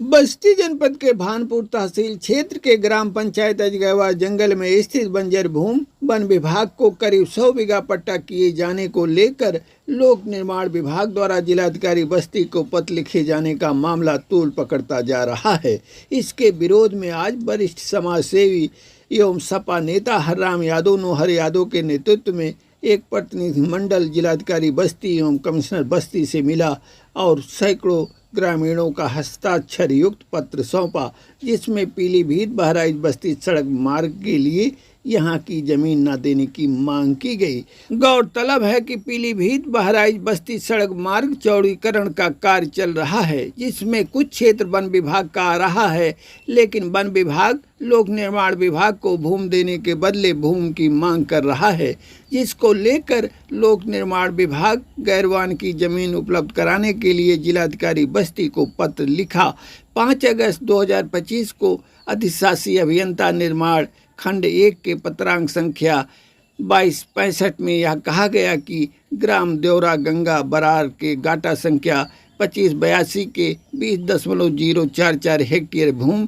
बस्ती जनपद के भानपुर तहसील क्षेत्र के ग्राम पंचायत अजगैवा जंगल में स्थित बंजर भूमि वन विभाग को करीब 100 बीघा पट्टा किए जाने को लेकर लोक निर्माण विभाग द्वारा जिलाधिकारी बस्ती को पत्र लिखे जाने का मामला तूल पकड़ता जा रहा है। इसके विरोध में आज वरिष्ठ समाज सेवी एवं सपा नेता हरराम यादव नोहर यादव के नेतृत्व में एक प्रतिनिधिमंडल जिलाधिकारी बस्ती एवं कमिश्नर बस्ती से मिला और सैकड़ों ग्रामीणों का हस्ताक्षर युक्त पत्र सौंपा, जिसमें पीलीभीत बहराइच बस्ती सड़क मार्ग के लिए यहां की जमीन न देने की मांग की गई। गौरतलब है कि पीलीभीत बहराइच बस्ती सड़क मार्ग चौड़ीकरण का कार्य चल रहा है, जिसमें कुछ क्षेत्र वन विभाग का आ रहा है, लेकिन वन विभाग लोक निर्माण विभाग को भूमि देने के बदले भूमि की मांग कर रहा है, जिसको लेकर लोक निर्माण विभाग गैरवान की जमीन उपलब्ध कराने के लिए जिलाधिकारी बस्ती को पत्र लिखा। 5 अगस्त 2025 को अधिशासी अभियंता निर्माण खंड 1 के पत्रांक संख्या 2265 में यह कहा गया कि ग्राम देवरा गंगा बरार के गाटा संख्या 2582 के 20.044 हेक्टेयर भूमि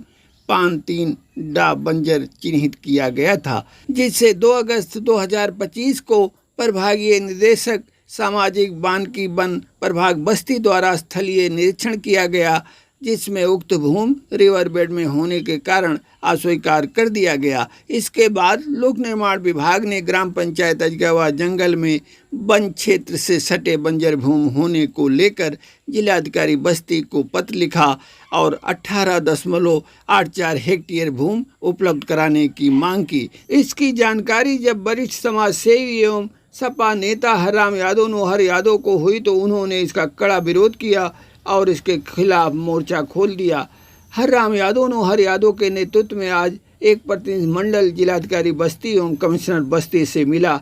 पान 3 डा बंजर चिन्हित किया गया था, जिसे 2 अगस्त 2025 को प्रभागीय निदेशक सामाजिक बानिकी वन प्रभाग बस्ती द्वारा स्थलीय निरीक्षण किया गया, जिसमें उक्त भूमि रिवर बेड में होने के कारण अस्वीकार कर दिया गया। इसके बाद लोक निर्माण विभाग ने ग्राम पंचायत अजगैवा जंगल में वन क्षेत्र से सटे बंजर भूमि होने को लेकर जिलाधिकारी बस्ती को पत्र लिखा और 18.84 हेक्टेयर भूमि उपलब्ध कराने की मांग की। इसकी जानकारी जब वरिष्ठ समाज सेवी एवं सपा नेता हरराम यादव नोहर यादव को हुई तो उन्होंने इसका कड़ा विरोध किया और इसके खिलाफ मोर्चा खोल दिया। हरराम यादव नोहर यादव के नेतृत्व में आज एक प्रतिनिधिमंडल जिलाधिकारी बस्ती एवं कमिश्नर बस्ती से मिला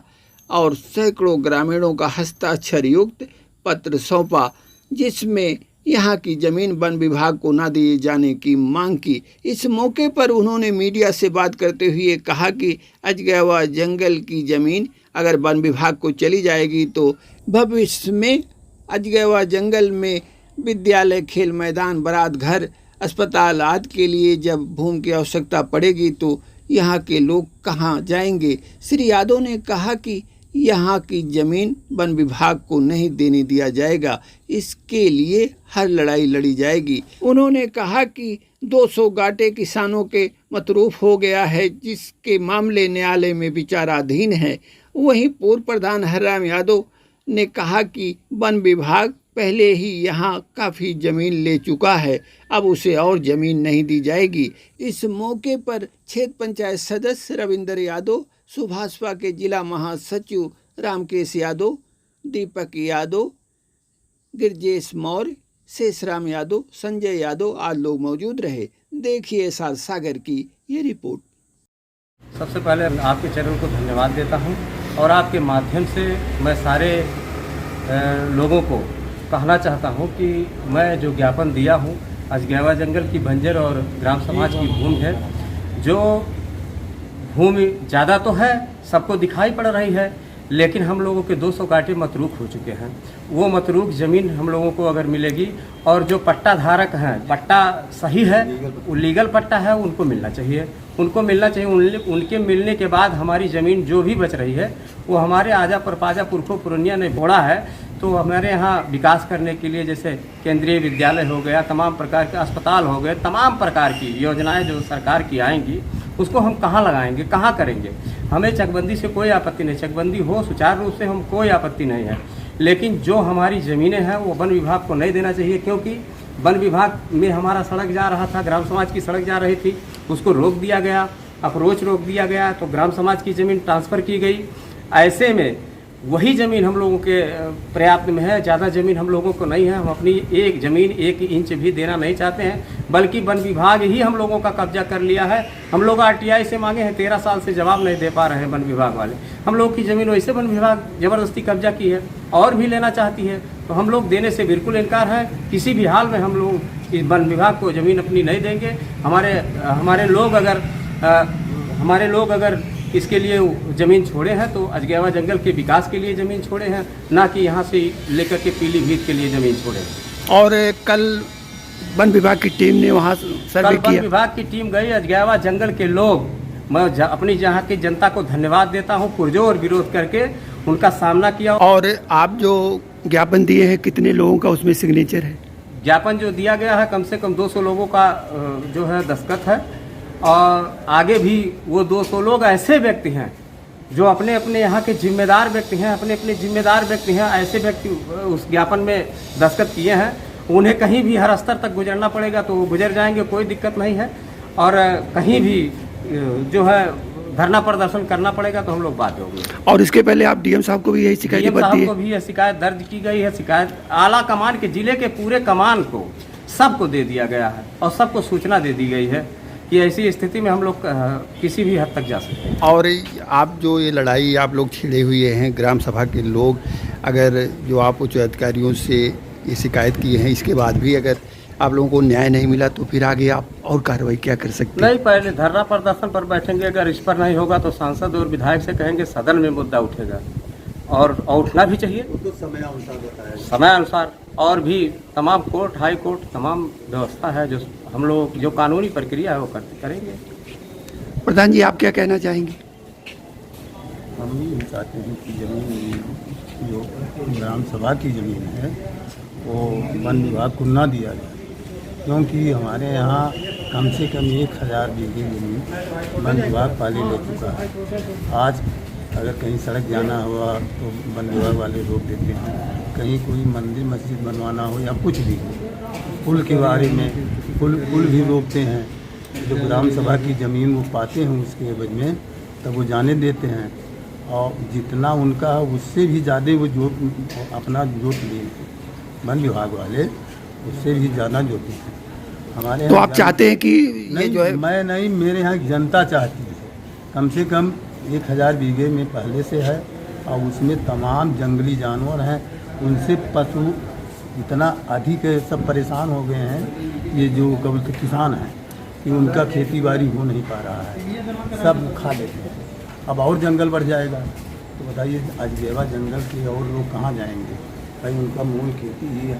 और सैकड़ों ग्रामीणों का हस्ताक्षर युक्त पत्र सौंपा, जिसमें यहाँ की जमीन वन विभाग को न दिए जाने की मांग की। इस मौके पर उन्होंने मीडिया से बात करते हुए कहा कि अजगैवा जंगल की जमीन अगर वन विभाग को चली जाएगी तो भविष्य में अजगैवा जंगल में विद्यालय, खेल मैदान, बारात घर, अस्पताल आदि के लिए जब भूमि की आवश्यकता पड़ेगी तो यहाँ के लोग कहाँ जाएंगे। श्री यादव ने कहा कि यहाँ की जमीन वन विभाग को नहीं देने दिया जाएगा, इसके लिए हर लड़ाई लड़ी जाएगी। उन्होंने कहा कि 200 गाटे किसानों के मतरूफ हो गया है, जिसके मामले न्यायालय में विचाराधीन है। वहीं पूर्व प्रधान हरराम यादव ने कहा कि वन विभाग पहले ही यहाँ काफ़ी ज़मीन ले चुका है, अब उसे और ज़मीन नहीं दी जाएगी। इस मौके पर क्षेत्र पंचायत सदस्य रविंद्र यादव, सुभाषपा के जिला महासचिव रामकेश यादव, दीपक यादव, गिरजेश मौर्य, शेषराम यादव, संजय यादव आदि लोग मौजूद रहे। देखिए एसआर सागर की ये रिपोर्ट। सबसे पहले आपके चैनल को धन्यवाद देता हूं और आपके माध्यम से मैं सारे लोगों को कहना चाहता हूं कि मैं जो ज्ञापन दिया हूं अजगैवा जंगल की बंजर और ग्राम समाज की भूमि है, जो भूमि ज़्यादा तो है, सबको दिखाई पड़ रही है, लेकिन हम लोगों के 200 गाटे मतरूक हो चुके हैं। वो मतरूक ज़मीन हम लोगों को अगर मिलेगी और जो पट्टा धारक हैं, पट्टा सही है, वो लीगल पट्टा है, उनको मिलना चाहिए, उनको मिलना चाहिए। उनके मिलने के बाद हमारी ज़मीन जो भी बच रही है वो हमारे आजा परपाजा पुरखों पुरनिया ने बोड़ा है, तो हमारे यहाँ विकास करने के लिए जैसे केंद्रीय विद्यालय हो गया, तमाम प्रकार के अस्पताल हो गए, तमाम प्रकार की योजनाएं जो सरकार की आएंगी उसको हम कहाँ लगाएंगे, कहाँ करेंगे। हमें चकबंदी से कोई आपत्ति नहीं, चकबंदी हो सुचारू रूप से, हम कोई आपत्ति नहीं है, लेकिन जो हमारी ज़मीनें हैं वो वन विभाग को नहीं देना चाहिए, क्योंकि वन विभाग में हमारा सड़क जा रहा था, ग्राम समाज की सड़क जा रही थी, उसको रोक दिया गया, अप्रोच रोक दिया गया, तो ग्राम समाज की ज़मीन ट्रांसफ़र की गई। ऐसे में वही ज़मीन हम लोगों के पर्याप्त में है, ज़्यादा ज़मीन हम लोगों को नहीं है। हम अपनी एक ज़मीन 1 इंच भी देना नहीं चाहते हैं, बल्कि वन विभाग ही हम लोगों का कब्जा कर लिया है। हम लोग RTI से मांगे हैं, 13 साल से जवाब नहीं दे पा रहे हैं वन विभाग वाले। हम लोग की ज़मीन वैसे वन विभाग ज़बरदस्ती कब्जा की है और भी लेना चाहती है, तो हम लोग देने से बिल्कुल इनकार है। किसी भी हाल में हम लोग इस वन विभाग को ज़मीन अपनी नहीं देंगे। हमारे लोग अगर इसके लिए ज़मीन छोड़े हैं तो अजगैवा जंगल के विकास के लिए ज़मीन छोड़े हैं, ना कि यहाँ से लेकर के पीलीभीत के लिए ज़मीन छोड़े हैं। और कल वन विभाग की टीम ने वहाँ सर्वे कल वन किया। विभाग की टीम गई अजगैवा जंगल के लोग, मैं अपनी यहाँ की जनता को धन्यवाद देता हूँ, पुरजोर विरोध करके उनका सामना किया। और आप जो ज्ञापन दिए हैं कितने लोगों का उसमें सिग्नेचर है? ज्ञापन जो दिया गया है कम से कम 200 लोगों का जो है दस्तखत है, और आगे भी वो 200 लोग ऐसे व्यक्ति हैं जो अपने अपने यहाँ के जिम्मेदार व्यक्ति हैं, अपने अपने जिम्मेदार व्यक्ति हैं, ऐसे व्यक्ति उस ज्ञापन में दस्तखत किए हैं। उन्हें कहीं भी हर स्तर तक गुजरना पड़ेगा तो वो गुजर जाएंगे, कोई दिक्कत नहीं है। और कहीं भी जो है धरना प्रदर्शन करना पड़ेगा तो हम लोग बाध्य होंगे। और इसके पहले आप डीएम साहब को भी यही शिकायत डीएम दी साहब है? को भी यह शिकायत दर्ज की गई है। शिकायत आला कमान के, जिले के पूरे कमान को, सबको दे दिया गया है और सबको सूचना दे दी गई है कि ऐसी स्थिति में हम लोग किसी भी हद तक जा सकते हैं। और आप जो ये लड़ाई आप लोग छिड़े हुए हैं, ग्राम सभा के लोग, अगर जो आप उच्च अधिकारियों से ये शिकायत किए हैं, इसके बाद भी अगर आप लोगों को न्याय नहीं मिला तो फिर आगे आप और कार्रवाई क्या कर सकते हैं? नहीं, पहले धरना प्रदर्शन पर बैठेंगे, अगर इस पर नहीं होगा तो सांसद और विधायक से कहेंगे, सदन में मुद्दा उठेगा और उठना भी चाहिए तो समय अनुसार। और भी तमाम कोर्ट, हाई कोर्ट, तमाम व्यवस्था है जो हम लोग जो कानूनी प्रक्रिया है वो करेंगे। प्रधान जी, आप क्या कहना चाहेंगे? हम ये चाहते हैं कि ज़मीन जो ग्राम सभा की ज़मीन है वो वन विभाग को ना दिया जाए, क्योंकि हमारे यहाँ कम से कम 1000 बीघे ज़मीन वन विभाग पहले ले चुका है। आज अगर कहीं सड़क जाना हुआ तो वन विभाग वाले रोक देते हैं, कहीं कोई मंदिर मस्जिद बनवाना हो या कुछ भी, पुल के बारे में पुल भी रोकते हैं। जो ग्राम सभा की ज़मीन वो पाते हैं उसके एवज में तब वो जाने देते हैं, और जितना उनका उससे भी ज़्यादा वो जो अपना जोत लिए वन विभाग वाले उससे भी ज़्यादा जोते हैं हमारे। तो आप चाहते हैं कि ये जो है, मैं नहीं, मेरे यहाँ जनता चाहती है कम से कम 1000 बीघे में पहले से है, और उसमें तमाम जंगली जानवर हैं, उनसे पशु इतना अधिक सब परेशान हो गए हैं। ये जो कबल के किसान हैं कि उनका खेती बाड़ी हो नहीं पा रहा है, सब खा लेते हैं। अब और जंगल बढ़ जाएगा तो बताइए अजगैवा जंगल के और लोग कहाँ जाएंगे? भाई उनका मूल खेती ही है।